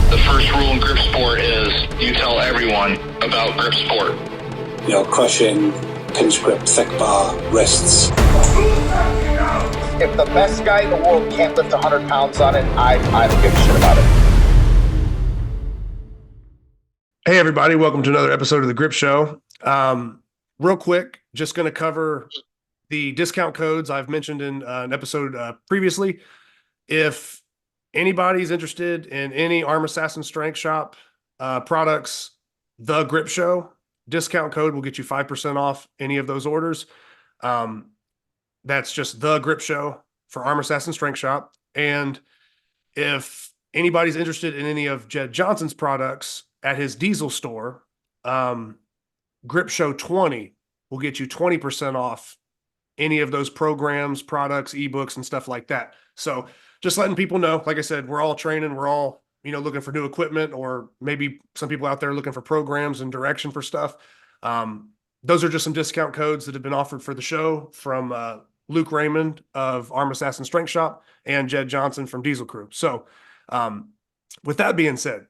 The first rule in grip sport is you tell everyone about grip sport. Crushing, pinch grip, thick bar, wrists. If the best guy in the world can't lift 100 pounds on it, I don't give a shit about it. Hey, everybody. Welcome to another episode of The Grip Show. Real quick, just going to cover the discount codes I've mentioned in an episode previously. If anybody's interested in any Arm Assassin Strength Shop products, The Grip Show, discount code will get you 5% off any of those orders. That's just The Grip Show for Arm Assassin Strength Shop. And if anybody's interested in any of Jed Johnson's products at his diesel store, Grip Show 20 will get you 20% off any of those programs, products, ebooks, and stuff like that. So just letting people know, like I said, we're all training, we're all, looking for new equipment, or maybe some people out there looking for programs and direction for stuff. Those are just some discount codes that have been offered for the show from Luke Raymond of Arm Assassin Strength Shop and Jed Johnson from Diesel Crew. So with that being said,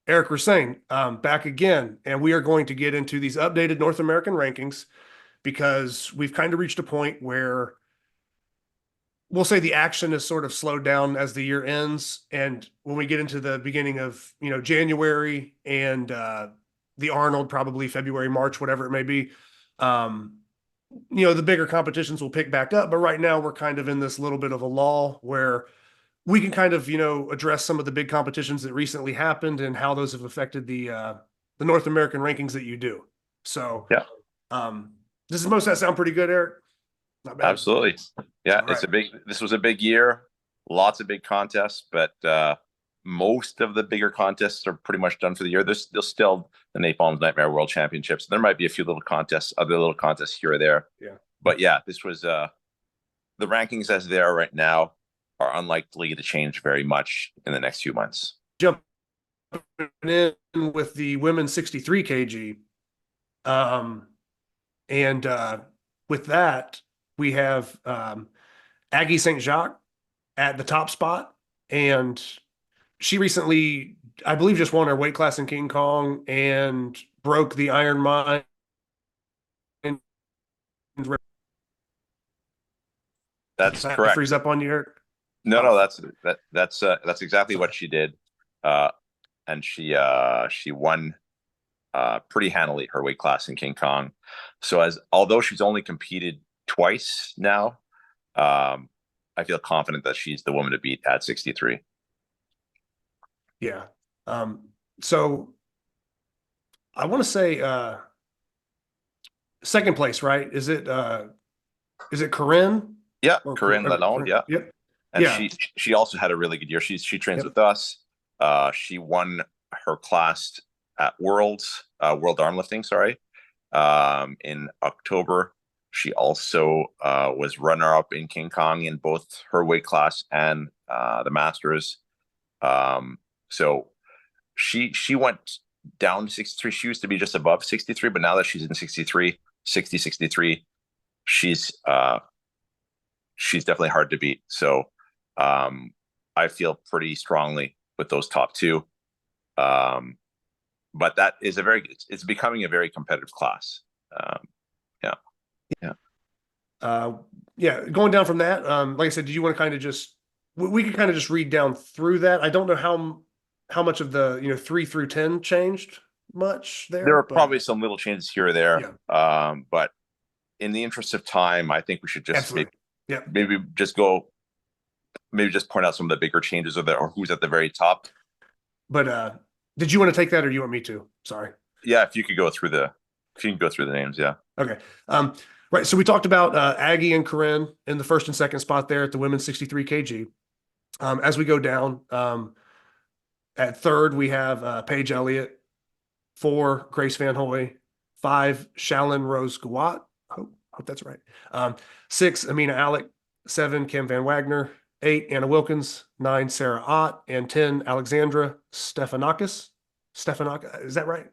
Eric Roussin back again, and we are going to get into these updated North American rankings because we've kind of reached a point where we'll say the action is sort of slowed down as the year ends. And when we get into the beginning of, January and the Arnold, probably February, March, whatever it may be, the bigger competitions will pick back up. But right now we're kind of in this little bit of a lull where we can kind of, address some of the big competitions that recently happened and how those have affected the North American rankings that you do. So, yeah. Does most of that sound pretty good, Eric? Not bad. Absolutely. Yeah. All right. This was a big year, lots of big contests, but most of the bigger contests are pretty much done for the year. There's still the Napalm's Nightmare World Championships. There might be a few other little contests here or there. Yeah. But yeah, this was the rankings as they are right now are unlikely to change very much in the next few months. Jumping in with the women's 63 kg. And with that, we have Aggie St. Jacques at the top spot. And she recently, I believe, just won her weight class in King Kong and broke the Iron Mind. That's correct. Freeze up on you, Eric? No, that's exactly what she did. And she won pretty handily her weight class in King Kong. So although she's only competed twice now, I feel confident that she's the woman to beat at 63. Yeah. So I want to say second place, right? Is it Corinne? Yeah, Corinne Lalonde. Yeah. Yep. And yeah. she also had a really good year. She trains with us. She won her class at World Armlifting, in October. She also was runner-up in King Kong in both her weight class and the Masters. So she went down to 63. She used to be just above 63, but now that she's in 63, she's definitely hard to beat. So I feel pretty strongly with those top two. But that is it's becoming a very competitive class. Going down from that, like I said, did you want to kind of we could kind of just read down through that? I don't know how much of the 3 through 10 changed much there. There are probably some little changes here or there. Yeah. But in the interest of time, I think we should just maybe just point out some of the bigger changes or who's at the very top. But did you want to take that, or do you want me to? Sorry. Yeah, if you could go through the names, yeah. Okay. Right. So we talked about Aggie and Corinne in the first and second spot there at the women's 63 kg. As we go down, at third we have Paige Elliott, 4 Grace Van Hoy, 5 Shalyn Rose Gawat. Hope that's right. 6 Amina Alec, 7 Kim Van Wagner, 8 Anna Wilkins, 9 Sarah Ott, and 10 Alexandra Stefanakis. Is that right?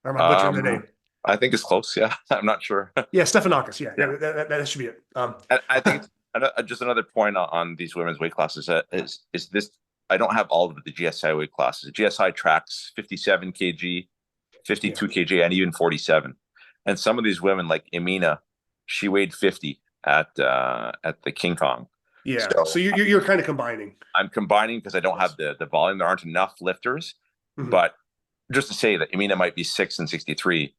Or am I butchering the name? I think it's close. Yeah, I'm not sure. Yeah, Stefanakis. Yeah. That should be it. I think just another point on these women's weight classes is this. I don't have all of the GSI weight classes. The GSI tracks 57 kg, 52 kg, and even 47. And some of these women, like Emina, she weighed 50 at the King Kong. Yeah. So So you're kind of combining. I'm combining because I don't have the volume. There aren't enough lifters. Mhm. But just to say that Emina might be 6 and 63,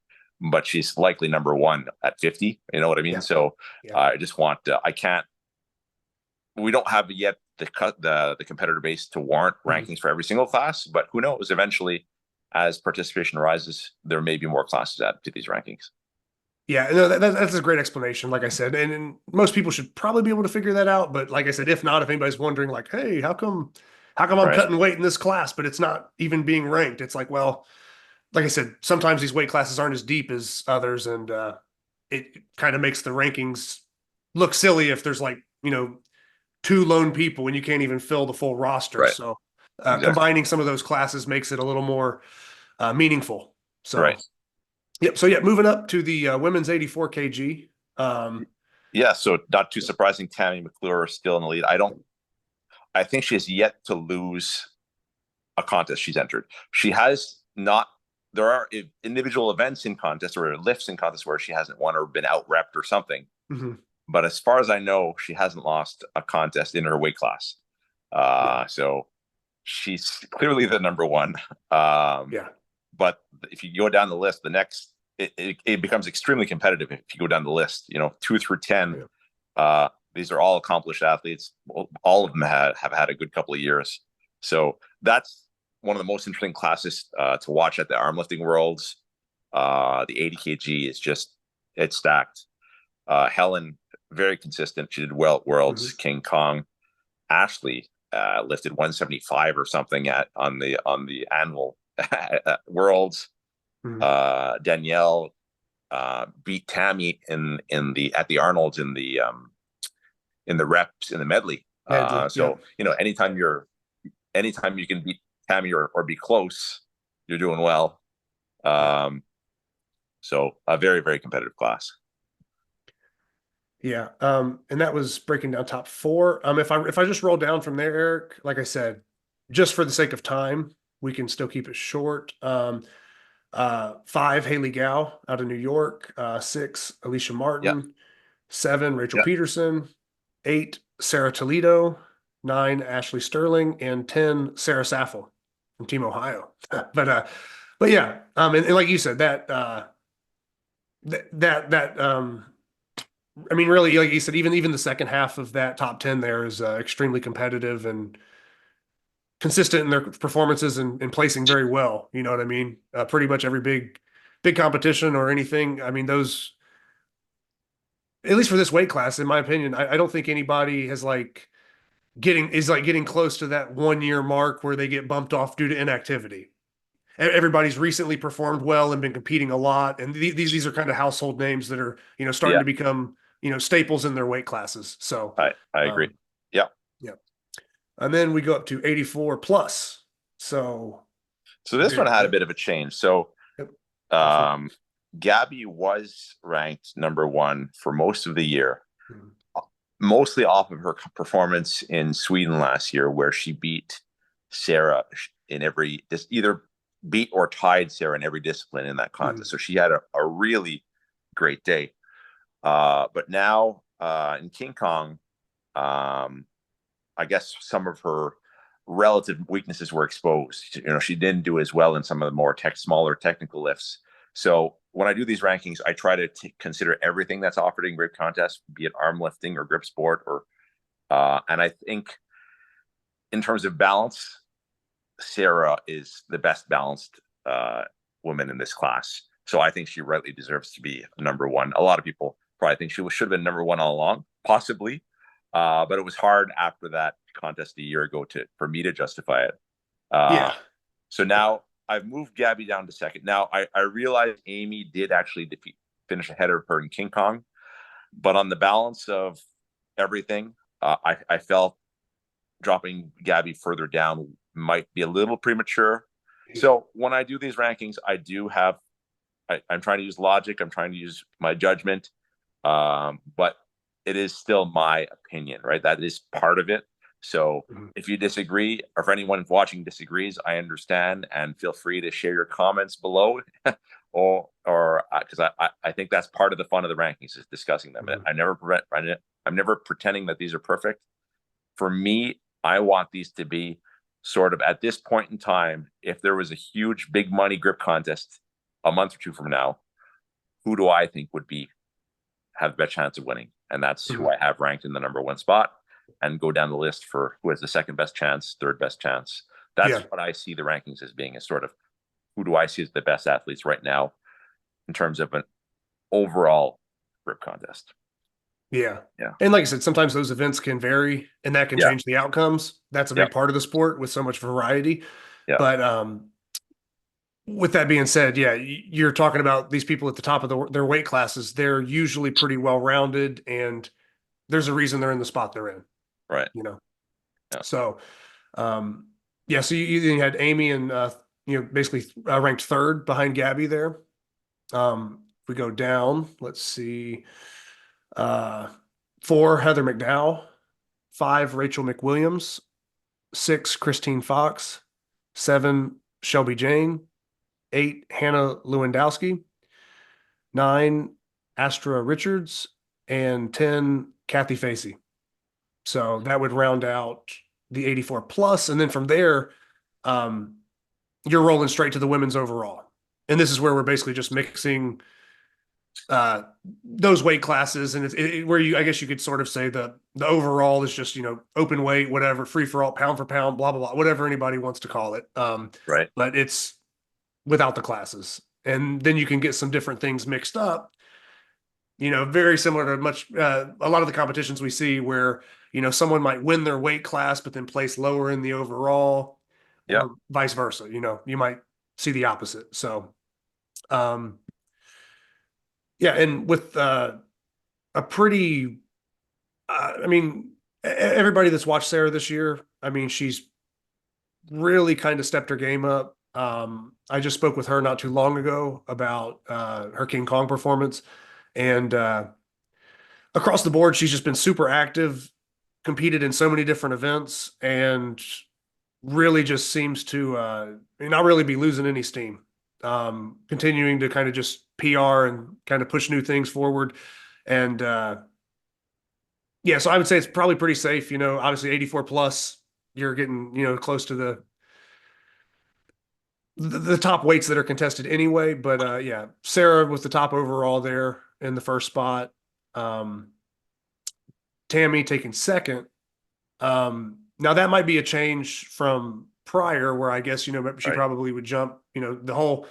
but she's likely number one at 50. You know what I mean? Yeah. So Yeah. I just want I can't. We don't have yet the competitor base to warrant rankings for every single class, but who knows? Eventually, as participation rises, there may be more classes added to these rankings. Yeah, no, that's a great explanation. Like I said, and most people should probably be able to figure that out. But like I said, if not, if anybody's wondering, like, hey, how come I'm Right. cutting weight in this class, but it's not even being ranked? It's like, well, like I said, sometimes these weight classes aren't as deep as others, and it kind of makes the rankings look silly if there's like, two lone people and you can't even fill the full roster. Right. So Exactly. combining some of those classes makes it a little more meaningful. So. Right. Yep. So yeah, moving up to the women's 84 kg. Yeah. So not too surprising. Tammy McClure is still in the lead. I think she has yet to lose a contest she's entered. She has not. There are individual events in contests or lifts in contests where she hasn't won or been out repped or something. Mm-hmm. But as far as I know, she hasn't lost a contest in her weight class. So she's clearly the number one. Yeah. But if you go down the list, the next it becomes extremely competitive if you go down the list. 2 through 10. Yeah. These are all accomplished athletes. All of them have had a good couple of years. So that's one of the most interesting classes to watch at the arm lifting worlds. The 80 kg is it's stacked. Helen, very consistent. She did well at Worlds. Mm-hmm. King Kong. Ashley lifted 175 or something on the anvil at Worlds. Mm-hmm. Danielle beat Tammy at the Arnold's in the reps in the medley. So anytime you can beat Tammy or be close, you're doing well. So a very, very competitive class. Yeah. And that was breaking down top 4. If I just roll down from there, Eric, like I said, just for the sake of time, we can still keep it short. 5, Haley Gow out of New York. 6, Alicia Martin. Yeah. 7, Rachel Peterson. 8, Sarah Toledo. 9, Ashley Sterling. And 10, Sarah Saffel from Team Ohio. but yeah, and like you said, I mean, really, like you said, even the second half of that top 10 there is extremely competitive and consistent in their performances and placing very well. You know what I mean? Pretty much every big competition or anything. I mean, those, at least for this weight class, in my opinion, I don't think anybody has getting close to that 1 year mark where they get bumped off due to inactivity. Everybody's recently performed well and been competing a lot, and these are kind of household names that are starting to become staples in their weight classes. So I agree. Yeah. And then we go up to 84 plus. So this one had a bit of a change. So Gabby was ranked number 1 for most of the year, mostly off of her performance in Sweden last year, where she beat Sarah in either beat or tied Sarah in every discipline in that contest. So she had a really great day. But now in King Kong, I guess some of her relative weaknesses were exposed. She didn't do as well in some of the more smaller technical lifts. So when I do these rankings, I try to consider everything that's offered in grip contests, be it arm lifting or grip sport, and I think in terms of balance, Sarah is the best balanced woman in this class. So I think she rightly deserves to be number 1. A lot of people probably think she should have been number 1 all along, possibly. But it was hard after that contest a year ago for me to justify it. So now I've moved Gabby down to 2nd. Now I realized Amy did actually finish ahead of her in King Kong, but on the balance of everything, I felt dropping Gabby further down might be a little premature. So when I do these rankings, I'm trying to use logic. I'm trying to use my judgment. But it is still my opinion, right? That is part of it. So Mhm. if you disagree, or if anyone watching disagrees, I understand, and feel free to share your comments below. Or because I think that's part of the fun of the rankings, is discussing them. Mhm. I'm never pretending that these are perfect. For me, I want these to be sort of, at this point in time, if there was a huge big money grip contest a month or two from now, who do I think would have the best chance of winning? And that's who Mhm. I have ranked in the number one spot, and go down the list for who has the second best chance, third best chance. That's Yeah. what I see the rankings as being, is sort of, who do I see as the best athletes right now in terms of an overall grip contest. Yeah. Yeah. And like I said, sometimes those events can vary and that can Yeah. change the outcomes. That's a Yeah. big part of the sport with so much variety. Yeah. But with that being said, yeah, you're talking about these people at the top of their weight classes. They're usually pretty well rounded, and there's a reason they're in the spot they're in, Right. you know. Yeah. So, um, yeah. So you had Amy and basically ranked third behind Gabby there. If we go down, let's see. Uh, 4, Heather McDowell. 5, Rachel McWilliams. 6, Christine Fox. 7, Shelby Jane. 8, Hannah Lewandowski. 9, Astra Richards. And 10, Kathy Facey. So that would round out the 84 plus. And then from there, um, you're rolling straight to the women's overall. And this is where we're basically just mixing uh, those weight classes, and where I guess you could sort of say the overall is just open weight, whatever, free for all, pound for pound, blah blah blah, whatever anybody wants to call it. Right. But it's without the classes, and then you can get some different things mixed up. Very similar to a lot of the competitions we see where someone might win their weight class but then place lower in the overall, Yeah. or vice versa. You might see the opposite. So, um, yeah, and with a pretty I mean, everybody that's watched Sarah this year, I mean, she's really kind of stepped her game up. I just spoke with her not too long ago about her King Kong performance, and across the board, she's just been super active, competed in so many different events, and really just seems to not really be losing any steam. Continuing to kind of just PR and kind of push new things forward, and yeah, so I would say it's probably pretty safe. Obviously 84 plus, you're getting, close to the top weights that are contested anyway. But yeah, Sarah was the top overall there in the first spot. Um, Tammy taking second. Now that might be a change from prior, where I guess, she Right. probably would jump, the whole,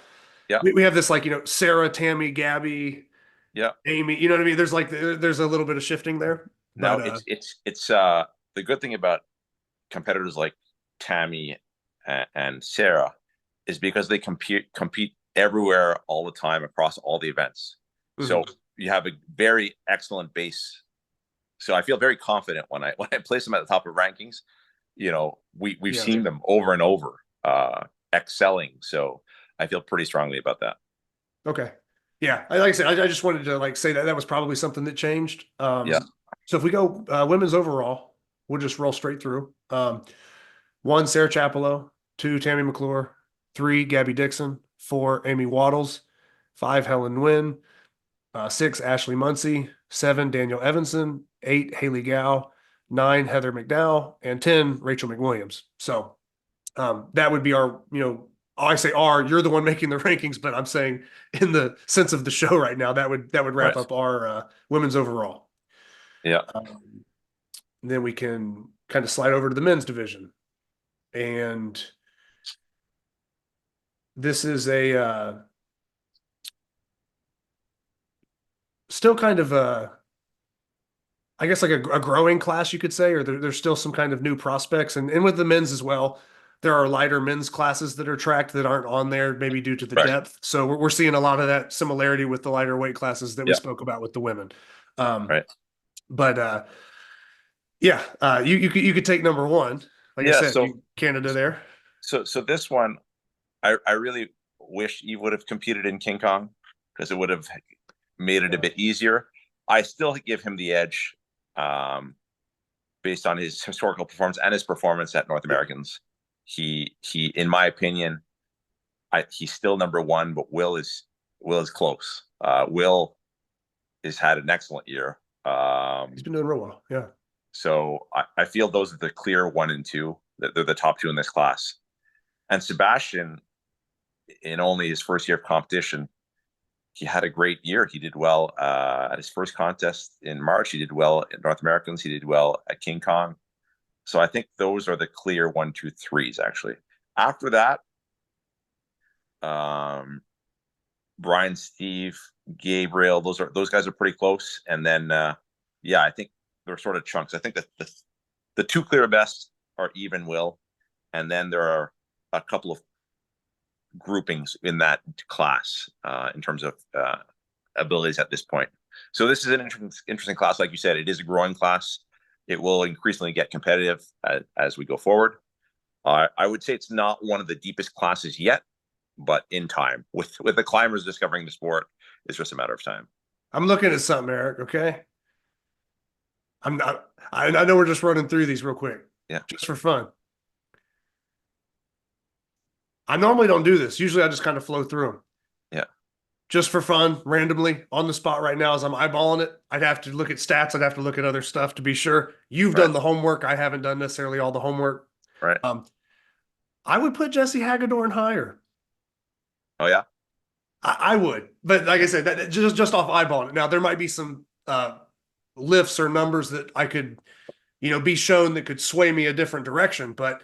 Yeah. we have this like, Sarah, Tammy, Gabby, Yeah. Amy, you know what I mean? There's like, there's a little bit of shifting there, Now but it's the good thing about competitors like Tammy and Sarah is because they compete everywhere all the time across all the events. So mhm. you have a very excellent base. So I feel very confident when I place them at the top of rankings. We've Yeah. seen them over and over excelling. So I feel pretty strongly about that. Okay. Yeah. Like I said, I just wanted to like say that that was probably something that changed. Yeah. So if we go women's overall, we'll just roll straight through. 1, Sarah Chapello. 2, Tammy McClure. 3, Gabby Dixon. 4, Amy Waddles. 5, Helen Nguyen. 6, Ashley Muncie. 7, Daniel Evanson. 8, Haley Gow. 9, Heather McDowell. And 10, Rachel McWilliams. So that would be our, I say our, you're the one making the rankings, but I'm saying in the sense of the show right now, that would wrap Right. up our women's overall. Yeah. Then we can kind of slide over to the men's division. And this is a still kind of I guess like a growing class, you could say, or there's still some kind of new prospects. And with the men's as well, there are lighter men's classes that are tracked that aren't on there, maybe due to the Right. depth. So we're seeing a lot of that similarity with the lighter weight classes that we Yeah. spoke about with the women. Um, Right. but yeah, you could take number one. Like I Yeah. said, So Canada there. so this one, I really wish Eve would have competed in King Kong, because it would have made it a bit easier. I still give him the edge. based on his historical performance and his performance at North Americans. He, in my opinion, he's still number one, but Will is close. Will has had an excellent year. He's been doing real well. Yeah. So I feel those are the clear 1 and 2. That they're the top 2 in this class. And Sebastian, in only his first year of competition, he had a great year. He did well at his first contest in March. He did well at North Americans. He did well at King Kong. So I think those are the clear 1, 2, 3s, actually. After that, Brian, Steve, Gabriel, those guys are pretty close. And then, I think they're sort of chunks. I think that the 2 clear best are even Will. And then there are a couple of groupings in that class in terms of abilities at this point. So this is an interesting class. Like you said, it is a growing class. It will increasingly get competitive as we go forward. I would say it's not one of the deepest classes yet, but in time, with the climbers discovering the sport, it's just a matter of time. I'm looking at something, Eric. Okay. I know we're just running through these real quick. Yeah. Just for fun. I normally don't do this. Usually I just kind of flow through them. Yeah. Just for fun, randomly, on the spot right now as I'm eyeballing it. I'd have to look at stats. I'd have to look at other stuff to be sure. You've done the homework. I haven't done necessarily all the homework. Right. I would put Jesse Hagedorn higher. Oh, yeah? I would. But like I said, that just off eyeballing it. Now, there might be some lifts or numbers that I could, be shown that could sway me a different direction. But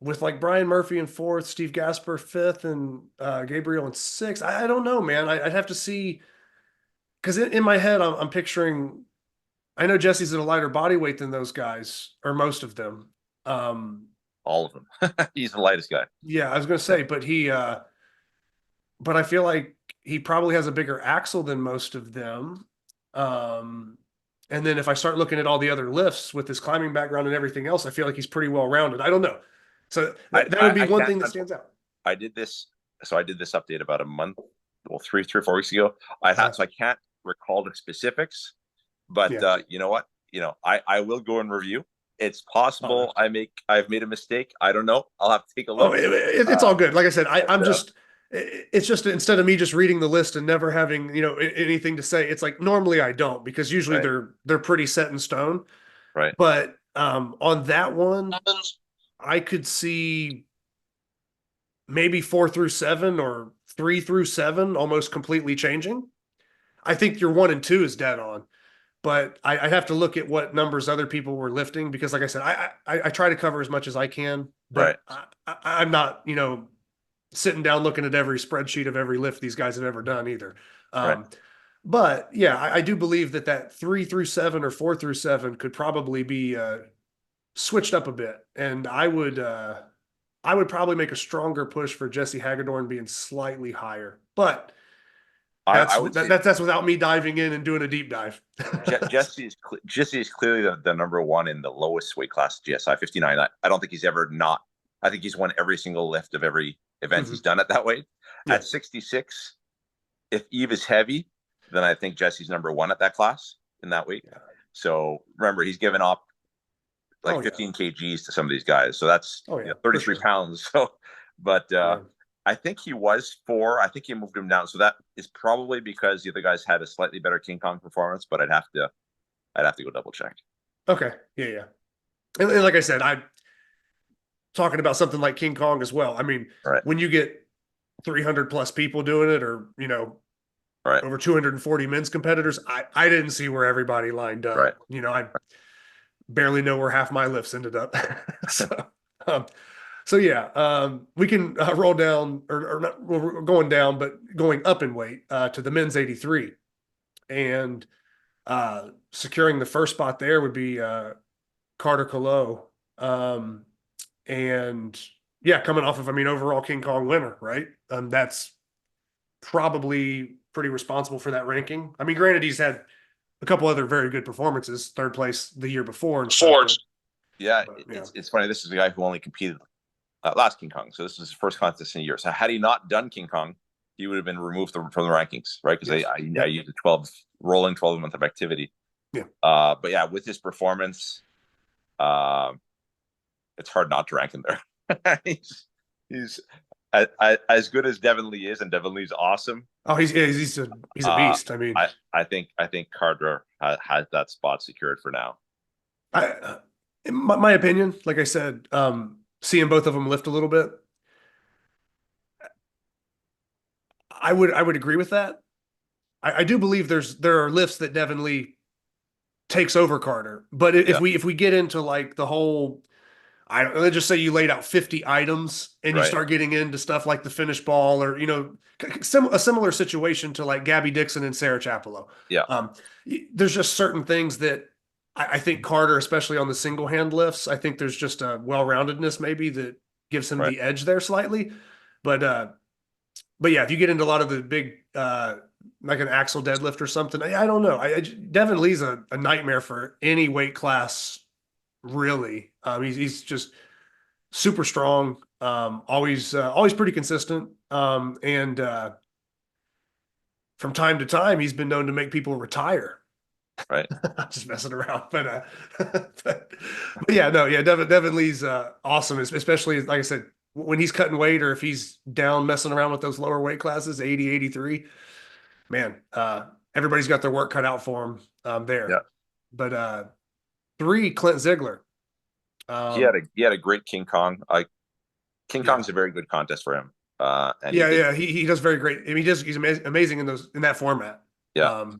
with like Brian Murphy in 4th, Steve Gasper 5th, and Gabriel in 6th, I don't know, man. I'd have to see, because in my head I'm picturing. I know Jesse's at a lighter body weight than those guys, or most of them. All of them. He's the lightest guy. Yeah, I was gonna say, but but I feel like he probably has a bigger axle than most of them. And then if I start looking at all the other lifts with his climbing background and everything else, I feel like he's pretty well rounded. I don't know. So that would be one thing that stands out. I did this update about a month, three or 4 weeks ago. So I can't recall the specifics, but you know what? I will go and review. It's possible I've made a mistake. I don't know. I'll have to take a look. Oh, it's all good. Like I said, it's just instead of me just reading the list and never having, anything to say, it's like normally I don't, because usually they're pretty set in stone. Right. But on that one, I could see maybe 4 through 7 or 3 through 7 almost completely changing. I think your 1 and 2 is dead on. But I have to look at what numbers other people were lifting, because like I said, I try to cover as much as I can, but I'm not, sitting down looking at every spreadsheet of every lift these guys have ever done either. But yeah, I do believe that 3 through 7 or 4 through 7 could probably be switched up a bit. And I would probably make a stronger push for Jesse Hagedorn being slightly higher, but that's without me diving in and doing a deep dive. Jesse is clearly the number 1 in the lowest weight class, GSI 59. I don't think he's ever not. I think he's won every single lift of every event he's done at that weight. Yeah. At 66, if Eve is heavy, then I think Jesse's number 1 at that class in that weight. Yeah. So remember, he's given up 15 kgs to some of these guys. So that's 33 pounds. So, but I think he was 4. I think he moved him down. So that is probably because the other guys had a slightly better King Kong performance, but I'd have to go double check. Okay. Yeah. And like I said, I'm talking about something like King Kong as well. I mean, when you get 300 plus people doing it, or, over 240 men's competitors, I didn't see where everybody lined up. Right. I barely know where half my lifts ended up. So yeah, we can roll down, or not, we're going down, but going up in weight to the men's 83, and securing the first spot there would be Carter Colo, and coming off of, overall King Kong winner, right? That's probably pretty responsible for that ranking. Granted, he's had a couple other very good performances, 3rd place the year before. And it's funny. This is the guy who only competed last King Kong. So this is his first contest in a year. So had he not done King Kong, he would have been removed from the rankings, right? Because I used a rolling 12 month of activity. Yeah. But yeah, with his performance, it's hard not to rank him there. he's as good as Devin Lee is, and Devin Lee's awesome. Oh, he's a Uh, beast. I mean, I think Carter has that spot secured for now. in my opinion, like I said, seeing both of them lift a little bit, I would agree with that. I do believe there are lifts that Devin Lee takes over Carter, but if Yeah. we get into like the whole, let's just say you laid out 50 items and you Right. start getting into stuff like the finish ball, or a similar situation to like Gabby Dixon and Sarah Chapello. Yeah. There's just certain things that I think Carter, especially on the single hand lifts, I think there's just a well-roundedness maybe that gives him Right. the edge there slightly. But yeah, if you get into a lot of the big, like an axle deadlift or something, I don't know. Devin Lee's a nightmare for any weight class, really. He's just super strong, always pretty consistent. And from time to time, he's been known to make people retire. Right. Just messing around, but yeah, no, yeah, Devin Lee's awesome, especially like I said, when he's cutting weight or if he's down messing around with those lower weight classes, 80, 83, man, everybody's got their work cut out for him there. Yeah. But 3, Clint Ziegler. He had a great King Kong. King Kong's a very good contest for him. And he does very great. I mean, he's amazing in that format. Yeah.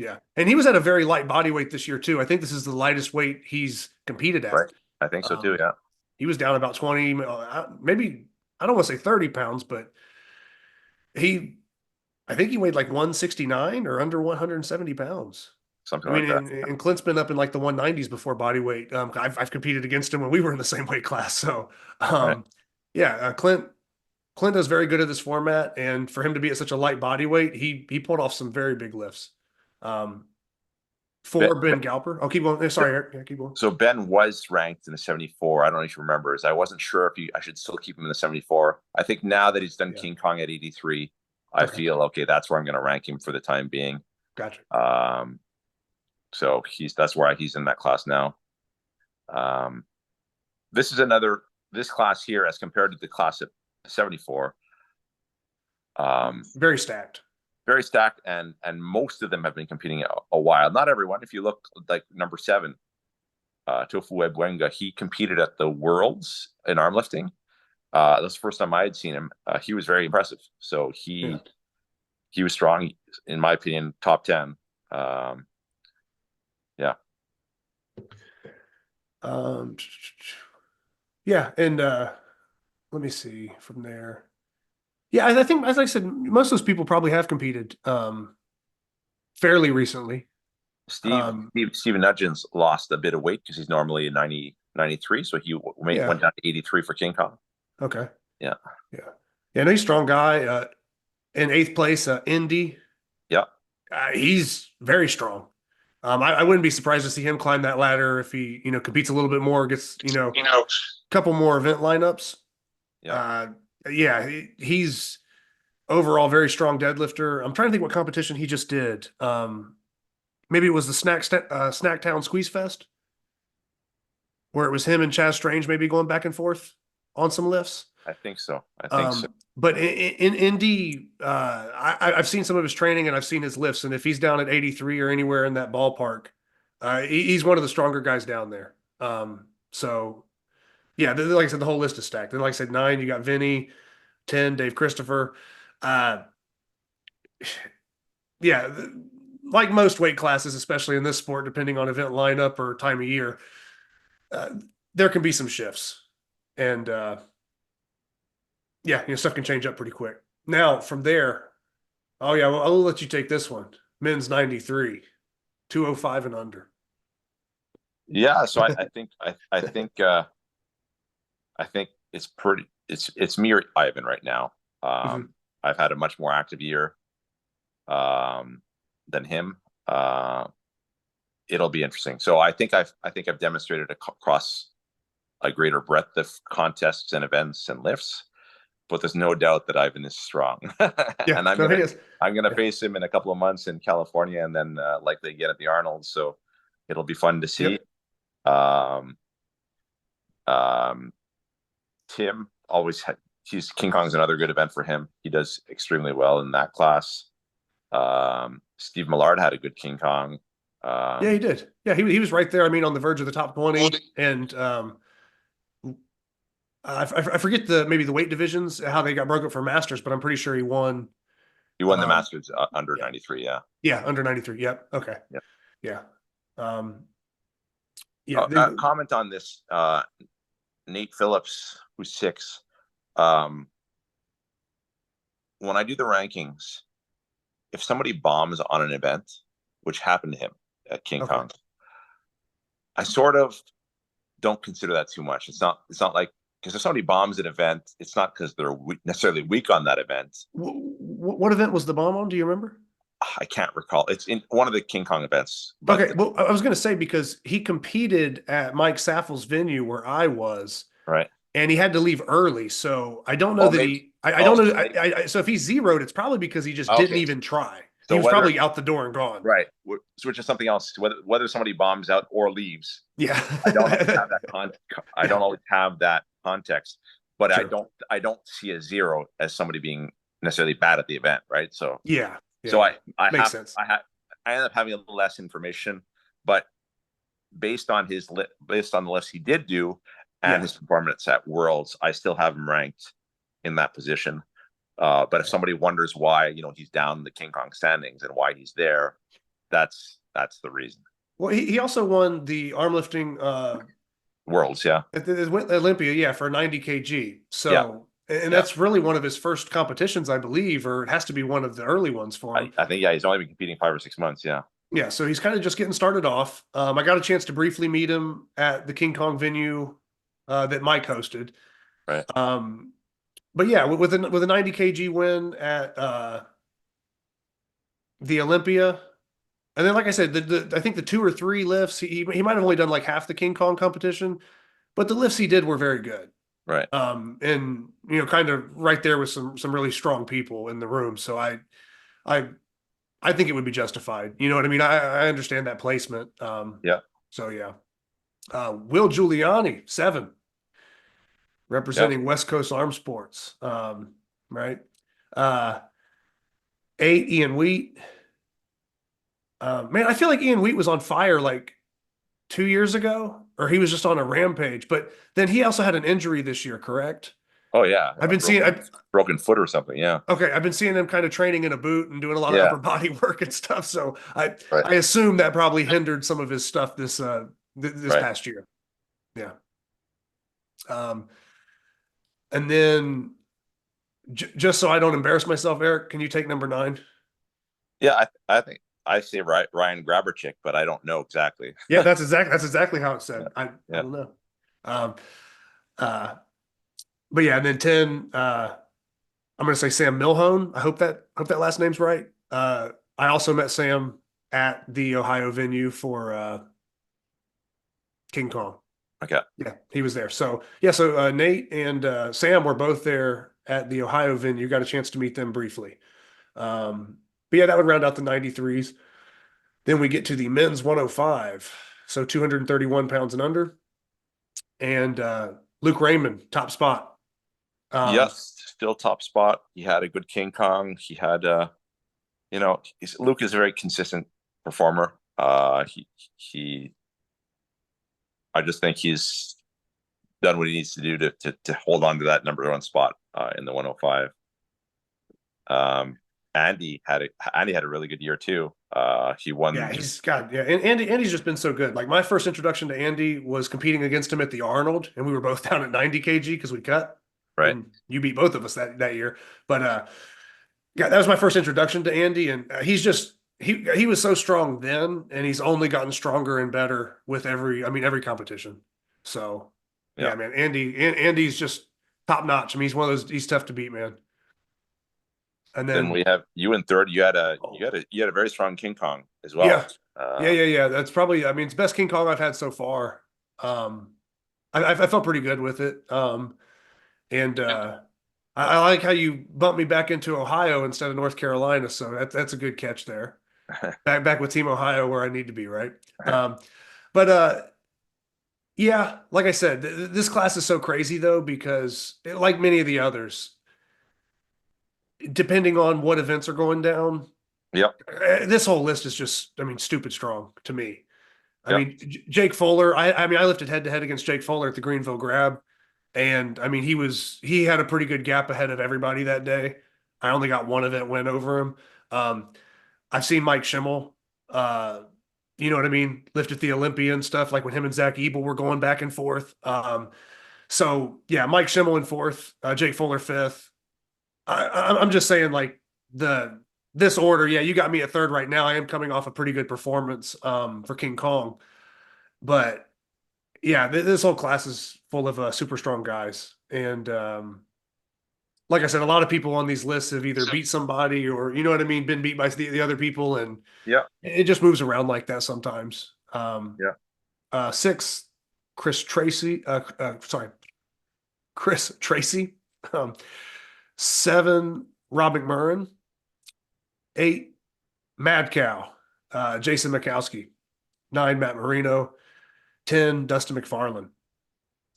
Yeah, and he was at a very light body weight this year too. I think this is the lightest weight he's competed at. Right. I think so too. Yeah. He was down about 20, maybe, I don't want to say 30 pounds, but I think he weighed like 169 or under 170 pounds. Something I mean, like that. and Clint's been up in like the 190s before body weight. I've competed against him when we were in the same weight class. So, Right. yeah, Clint does very good at this format, and for him to be at such a light body weight, he pulled off some very big lifts. For Ben Galper. Oh, keep going. Sorry, Eric. Yeah, keep going. So Ben was ranked in the 74. I don't know if you remember. I wasn't sure if I should still keep him in the 74. I think now that he's done King Kong at 83, I feel okay. That's where I'm going to rank him for the time being. Gotcha. So that's why he's in that class now. This class here as compared to the class at 74. Very stacked. Very stacked, and most of them have been competing a while. Not everyone. If you look like number 7, Tofu Ebwenga, he competed at the Worlds in arm lifting. That's the first time I had seen him. He was very impressive. So he was strong, in my opinion, top 10. Yeah. Yeah, and let me see from there. Yeah, I think, as I said, most of those people probably have competed fairly recently. Steven Nuggens lost a bit of weight because he's normally a 93, so he went down to 83 for King Kong. Okay. Yeah. Yeah, no, he's a strong guy. In 8th place, Indy. Yeah. He's very strong. I wouldn't be surprised to see him climb that ladder if he, competes a little bit more, gets, a couple more event lineups. Yeah. He's overall very strong deadlifter. I'm trying to think what competition he just did. Maybe it was the Snacktown Squeeze Fest, where it was him and Chaz Strange maybe going back and forth on some lifts. I think so. But in Indy, I've seen some of his training and I've seen his lifts, and if he's down at 83 or anywhere in that ballpark, he's one of the stronger guys down there. So yeah, like I said, the whole list is stacked. Then, like I said, 9, you got Vinny, 10, Dave Christopher. Yeah, like most weight classes, especially in this sport, depending on event lineup or time of year, there can be some shifts. And yeah, stuff can change up pretty quick. Now, from there, well, I'll let you take this one. Men's 93, 205 and under. Yeah, so I think it's me or Ivan right now. I've had a much more active year than him. It'll be interesting. So I think I've demonstrated across a greater breadth of contests and events and lifts, but there's no doubt that Ivan is strong. Yeah, and I'm gonna face him in a couple of months in California, and then likely again at the Arnold. So It'll be fun to see. Yep. Um, um, Tim always had. King Kong's another good event for him. He does extremely well in that class. Steve Millard had a good King Kong. Yeah, he did. Yeah, he was right there. I mean, on the verge of the top 20, and I forget maybe the weight divisions how they got broke up for masters, but I'm pretty sure he won. He won the Masters under yeah. 93. Yeah. Yeah, under 93. Yep. Okay. Yep. Yeah. Yeah. Comment on this. Nate Phillips, who's 6. When I do the rankings, if somebody bombs on an event, which happened to him at King Kong, I sort of don't consider that too much. It's not like, because if somebody bombs an event, it's not because they're necessarily weak on that event. What event was the bomb on? Do you remember? I can't recall. It's in one of the King Kong events. Okay. Well, I was going to say, because he competed at Mike Saffel's venue where I was. Right. And he had to leave early. So I don't know I don't know. So if he zeroed, it's probably because he just didn't even try. So he was probably out the door and gone. Right. Which is something else. Whether somebody bombs out or leaves. Yeah. I don't always have that I don't always have that context, but sure. I don't see a 0 as somebody being necessarily bad at the event. Right. So yeah. So I makes sense. I end up having a little less information, but based on the list he did do and his performance at Worlds, I still have him ranked in that position. But if somebody wonders why, he's down the King Kong standings and why he's there, that's the reason. Well, he also won the arm lifting Worlds, yeah. At Olympia, yeah, for 90 kg. So, and that's really one of his first competitions, I believe, or it has to be one of the early ones for him. I think, he's only been competing 5 or 6 months, yeah. Yeah, so he's kind of just getting started off. I got a chance to briefly meet him at the King Kong venue that Mike hosted. Right. But yeah, with a 90 kg win at the Olympia, and then like I said, I think the 2 or 3 lifts he might have only done like half the King Kong competition, but the lifts he did were very good. Right. And kind of right there with some really strong people in the room. So I think it would be justified. You know what I mean? I understand that placement. Yeah. So yeah. Will Giuliani, 7. Representing West Coast Arm Sports. Right. 8, Ian Wheat. Man, I feel like Ian Wheat was on fire like 2 years ago, or he was just on a rampage. But then he also had an injury this year, correct? Oh yeah, I've been seeing broken foot or something. Yeah. Okay, I've been seeing him kind of training in a boot and doing a lot of upper body work and stuff. So I assume that probably hindered some of his stuff this past year. Yeah. And then just so I don't embarrass myself, Eric, can you take number 9? Yeah, I think I say Ryan Graberchik, but I don't know exactly. Yeah, that's exactly how it said. I don't know. But yeah, and then 10, I'm going to say Sam Milhone. I hope that last name's right. I also met Sam at the Ohio venue for King Kong. Okay. Yeah, he was there. So yeah, so Nate and Sam were both there at the Ohio venue. Got a chance to meet them briefly. But yeah, that would round out the 93s. Then we get to the men's 105, so 231 pounds and under. And Luke Raymond, top spot. Yes, still top spot. He had a good King Kong. He had, Luke is a very consistent performer. I just think he's done what he needs to do to hold on to that number 1 spot in the 105. Andy had a really good year too. He won. Yeah, and Andy's just been so good. Like my first introduction to Andy was competing against him at the Arnold, and we were both down at 90 kg because we cut. Right. And you beat both of us that year. But yeah, that was my first introduction to Andy, and he's just he was so strong then, and he's only gotten stronger and better with every competition. So yeah, man, Andy's just top notch. I mean, he's one of those. He's tough to beat, man. And then we have you in third. You had a very strong King Kong as well. Yeah. That's probably, I mean, it's the best King Kong I've had so far. I felt pretty good with it. And I like how you bumped me back into Ohio instead of North Carolina. So that's a good catch there. back with Team Ohio where I need to be, right? But yeah, like I said, this class is so crazy though because like many of the others, depending on what events are going down, Yep. this whole list is just, I mean, stupid strong to me. I Yep. mean, Jake Fuller. I mean, I lifted head to head against Jake Fuller at the Greenville Grab, and I mean, he had a pretty good gap ahead of everybody that day. I only got one event win over him. Um, I've seen Mike Schimmel. Uh, you know what I mean? Lift at the Olympia and stuff, like when him and Zach Ebel were going back and forth. So yeah, Mike Schimmel in fourth, Jake Fuller fifth. I'm just saying, like this order. Yeah, you got me at third right now. I am coming off a pretty good performance for King Kong, but yeah, this whole class is full of super strong guys, and like I said, a lot of people on these lists have either beat somebody or you know what I mean, been beat by the other people, and Yeah. it just moves around like that sometimes. Yeah. Six, Chris Tracy. Sorry, Chris Tracy. Um, seven, Rob McMurrin. Eight, Mad Cow, Jason Mikowski. Nine, Matt Marino. 10, Dustin McFarland.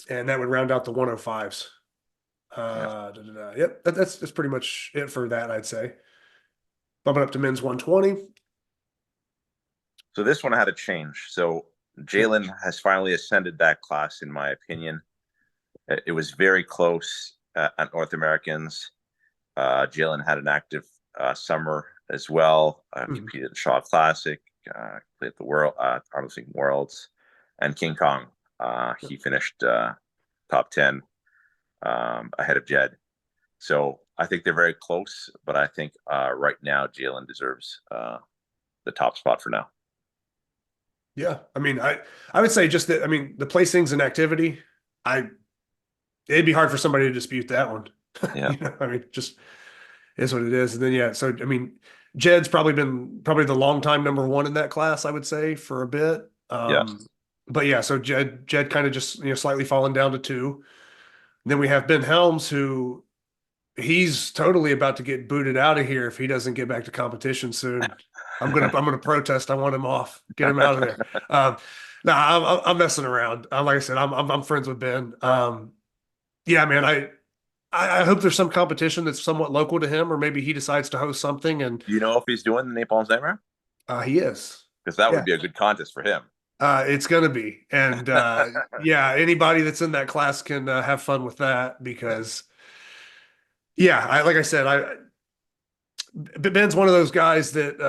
And that would round out the 105s. Yep, that's pretty much it for that, I'd say. Bumping up to men's 120. So this one had a change. So Jalen has finally ascended that class, in my opinion. It was very close at North Americans. Jalen had an active summer as well. Competed at the Shaw Classic, played at the Armstrong Worlds, and King Kong. He finished top 10 ahead of Jed. So I think they're very close, but I think right now Jalen deserves the top spot for now. Yeah, I mean, I would say just that. I mean, the placings and activity, it'd be hard for somebody to dispute that one. Yeah. You know, I mean, just is what it is. And then yeah, so I mean, Jed's probably been the long time number one in that class, I would say, for a bit. Yes. But yeah, so Jed kind of just slightly fallen down to two. And then we have Ben Helms, who he's totally about to get booted out of here if he doesn't get back to competition soon. I'm gonna protest. I want him off. Get him out of there. No, I'm messing around. Like I said, I'm friends with Ben. Yeah, man. I hope there's some competition that's somewhat local to him, or maybe he decides to host something. And Do you know if he's doing the Napalm's Nightmare? he is. Because that Yeah. would be a good contest for him. It's gonna be, and yeah, anybody that's in that class can have fun with that because, yeah, like I said, Ben's one of those guys that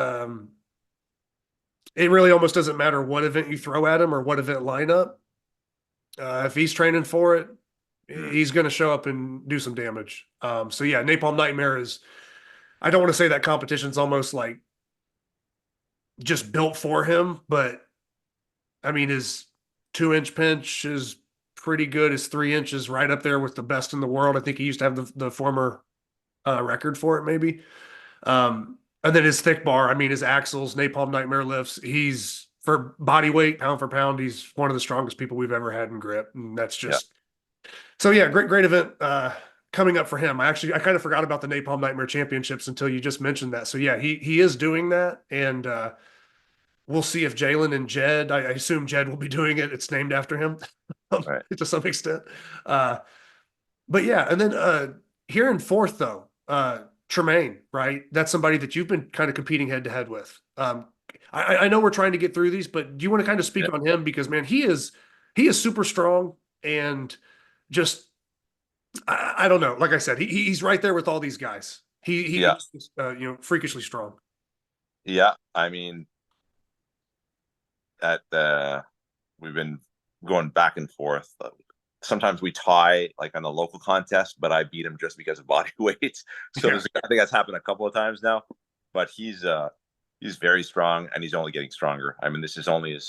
it really almost doesn't matter what event you throw at him or what event lineup. If he's training for it, he's going to show up and do some damage. So yeah, Napalm Nightmare is. I don't want to say that competition's almost like just built for him, but I mean his 2-inch pinch is pretty good. His 3 inches right up there with the best in the world. I think he used to have the former record for it, maybe. And then his thick bar, I mean, his axles, Napalm Nightmare lifts. He's for body weight, pound for pound, he's one of the strongest people we've ever had in grip, and that's just so. Yeah, great event coming up for him. I kind of forgot about the Napalm Nightmare Championships until you just mentioned that. So yeah, he is doing that, and we'll see if Jalen and Jed. I assume Jed will be doing it. It's named after him Right. to some extent. But yeah, and then here in fourth though. Tremaine, right? That's somebody that you've been kind of competing head to head with. I know we're trying to get through these, but do you want to kind of speak on him? Because man, he is super strong and just, I don't know. Like I said, he's right there with all these guys. He's freakishly strong. Yeah. I mean, we've been going back and forth. Sometimes we tie like on the local contest, but I beat him just because of body weight. So I think that's happened a couple of times now. But he's very strong, and he's only getting stronger. I mean, this is only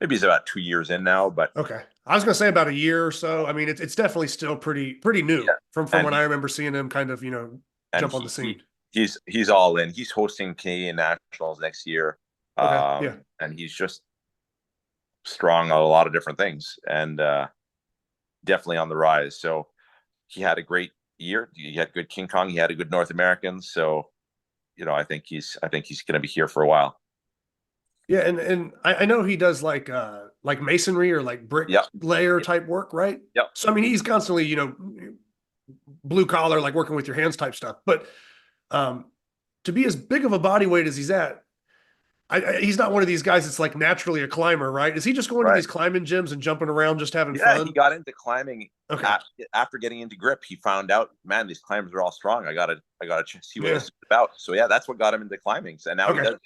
maybe he's about 2 years in now. But okay, I was gonna say about a year or so. I mean, it's definitely still pretty new from when I remember seeing him kind of jump on the scene. He's all in. He's hosting Canadian Nationals next year. Okay. And he's just strong on a lot of different things, and definitely on the rise. So he had a great year. He had good King Kong. He had a good North American. So I think he's going to be here for a while. Yeah, and I know he does like masonry or like brick Yep. layer type work, right? Yep. So I mean, he's constantly, blue collar, like working with your hands type stuff. But to be as big of a body weight as he's at, he's not one of these guys that's like naturally a climber, right? Is he just going to Right. these climbing gyms and jumping around, just having Yeah, fun? he got into climbing Okay. after getting into grip. He found out, man, these climbers are all strong. I gotta see what Yeah. this is about. So yeah, that's what got him into climbing. So now he Okay. does.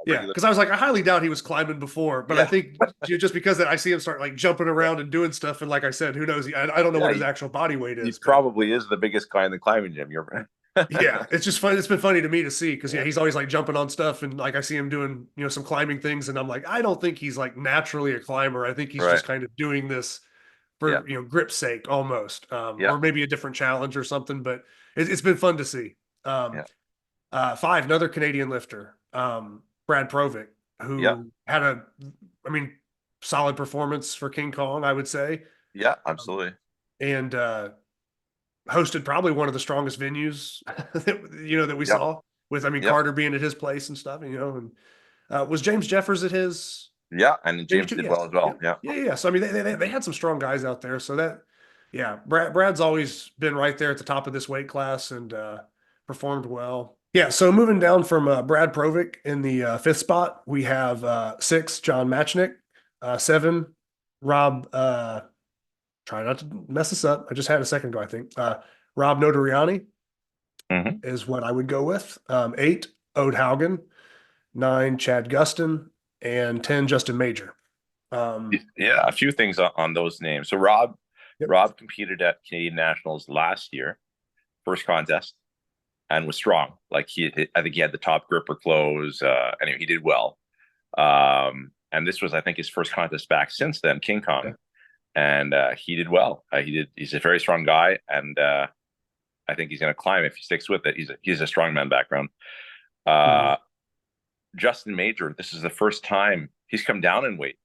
Yeah, because I was like, I highly doubt he was climbing before, but I Yeah. think just because that I see him start like jumping around and doing stuff, and like I said, who knows? I don't know Yeah, what his actual body weight He is. But probably is the biggest guy in the climbing gym. You're yeah, it's just fun. It's been funny to me to see because he's always like jumping on stuff, and like I see him doing some climbing things, and I'm like, I don't think he's like naturally a climber. I think he's Right. just kind of doing this for grip's sake almost, or maybe a different challenge or something. But it's been fun to see. Five, another Canadian lifter, Brad Provic, who had solid performance for King Kong, I would say. Yeah, absolutely. And hosted probably one of the strongest venues that we saw with, Carter being at his place and stuff, and was James Jeffers at his? Yeah, and James did well as well. Yeah. So they had some strong guys out there. So Brad's always been right there at the top of this weight class and performed well. Yeah. So moving down from Brad Provic in the fifth spot, we have 6 John Matchnick, 7 Rob. Try not to mess this up. I just had a second ago, I think. Rob Notariani is what I would go with. 8 Ode Haugen, 9 Chad Gustin, and 10 Justin Major. A few things on those names. So Rob competed at Canadian Nationals last year, first contest, and was strong. Like I think he had the top gripper close. Anyway, he did well. And this was, I think, his first contest back since then, King Kong. Okay. And he did well. He's a very strong guy, and I think he's going to climb if he sticks with it. He's a strongman background. Justin Major, this is the first time he's come down in weight.